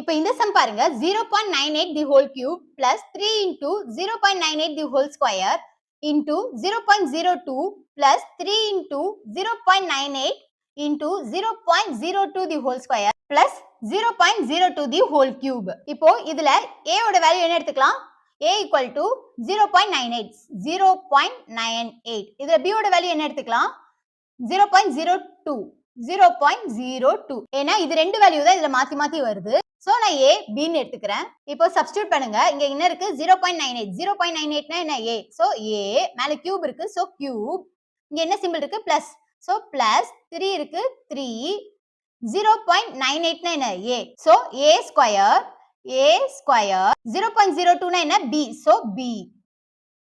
இப்போ இந்த சம் பாருங்க 0.98 the whole cube plus 3 into 0.98 the whole square into 0.02 plus 3 into 0.98 into 0.02 the whole square plus 0.02 the whole cube. இப்போ இதுல a ஓட value என்ன எடுத்துக்கலாம்? a equal to 0.98 0.98. இதுல b ஓட வேல்யூ என்ன எடுத்துக்கலாம்? 0.02 0.02. ஏன்னா இது ரெண்டு வேல்யூ தான் இதுல மாத்தி மாத்தி வருது. சோ நான் a b ன்னு எடுத்துக்கிறேன். இப்போ சப்ஸ்டிட்யூட் பண்ணுங்க. இங்க என்ன இருக்கு 0.98 0.98 னா என்ன a. சோ a மேல கியூப் இருக்கு. So cube. இங்க என்ன சிம்பிள் இருக்கு பிளஸ். சோ பிளஸ் 3 இருக்கு 3 0.98 னா என்ன a. சோ a ஸ்கொயர் 0.02 னா என்ன b. So b.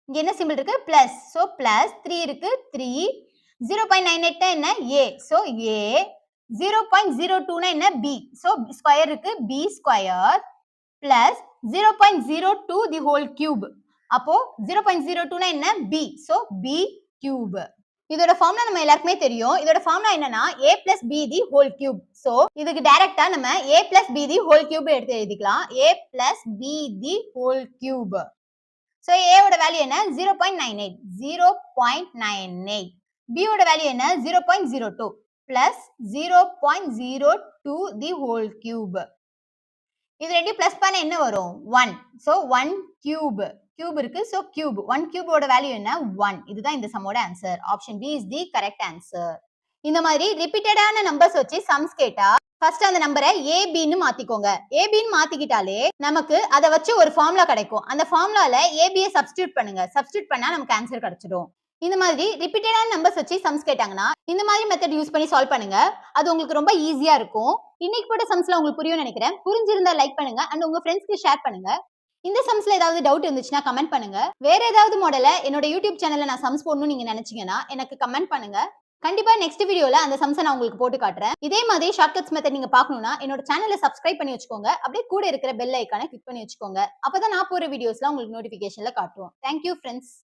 இங்க என்ன சிம்பிள் இருக்கு பிளஸ். சோ பிளஸ் 3 இருக்கு 3 0.98 னா என்ன a. சோ a 0.02 னா என்ன b. சோ ஸ்கொயர் இருக்கு b square plus 0.02 the whole cube. அப்போ 0.02 னா என்ன b. So b cube. இதோட ஃபார்முலா நம்ம எல்லாருக்குமே தெரியும். இதோட ஃபார்முலா என்னன்னா a plus b the whole cube. So இதுக்கு டைரக்டா நம்ம a plus b the whole cube எடுத்து எழுதிக்கலாம். a plus b the whole cube. So a ஓட வேல்யூ என்ன 0.98 0.98. b ஓட வேல்யூ என்ன 0.02 plus 0.02 the whole cube. இது ரெண்டு பிளஸ் பண்ண என்ன வரும் 1. சோ 1 cube cube இருக்கு. சோ cube 1 cube ஓட வேல்யூ என்ன 1. இதுதான் இந்த சம்மோட answer. Option B is the correct answer. இந்த மாதிரி ரிப்பீட்டடான நம்பர்ஸ் வச்சு சம்ஸ் கேட்டா ஃபர்ஸ்ட் அந்த நம்பரை a b ன்னு மாத்திக்கோங்க. a b ன்னு மாத்திக்கிட்டாலே நமக்கு அத வச்சு ஒரு ஃபார்முலா கிடைக்கும். அந்த ஃபார்முலால a b யை சப்ஸ்டிட்யூட் பண்ணுங்க. சப்ஸ்டிட்யூட் பண்ணா நமக்கு ஆன்சர் கிடைச்சிடும். இந்த மாதிரி ரிப்பீட்டடான நம்பர்ஸ் வச்சு சம்ஸ் கேட்டாங்கன்னா இந்த மாதிரி மெத்தட் யூஸ் பண்ணி சால்வ் பண்ணுங்க. அது உங்களுக்கு ரொம்ப ஈஸியா இருக்கும். இன்னைக்கு போட்ட சம்ஸ்ல உங்களுக்கு புரியும் நினைக்கிறேன். புரிஞ்சிருந்தா லைக் பண்ணுங்க அண்ட் உங்க ஃப்ரெண்ட்ஸ்க்கு ஷேர் பண்ணுங்க. இந்த சம்ஸ்ல ஏதாவது டவுட் இருந்துச்சுன்னா கமெண்ட் பண்ணுங்க. வேற ஏதாவது மாடல என்னோட யூடியூப் சேனல்ல நான் சம்ஸ் போடணும்னு நீங்க நினைச்சீங்கன்னா எனக்கு கமெண்ட் பண்ணுங்க. கண்டிப்பா நெக்ஸ்ட் வீடியோல அந்த சம்ஸை நான் உங்களுக்கு போட்டு காட்டுறேன். இதே மாதிரி ஷார்ட்கட்ஸ் மெத்தட் நீங்க பார்க்கணும்னா என்னோட சேனலை சப்ஸ்கிரைப் பண்ணி வச்சுக்கோங்க. அப்படியே கூட இருக்கிற பெல் ஐக்கானை கிளிக் பண்ணி வச்சுக்கோங்க. அப்பதான் நான் போற வீடியோஸ்லாம் உங்களுக்கு நோட்டிபிகேஷன்ல காட்டுவோம். Thank you friends.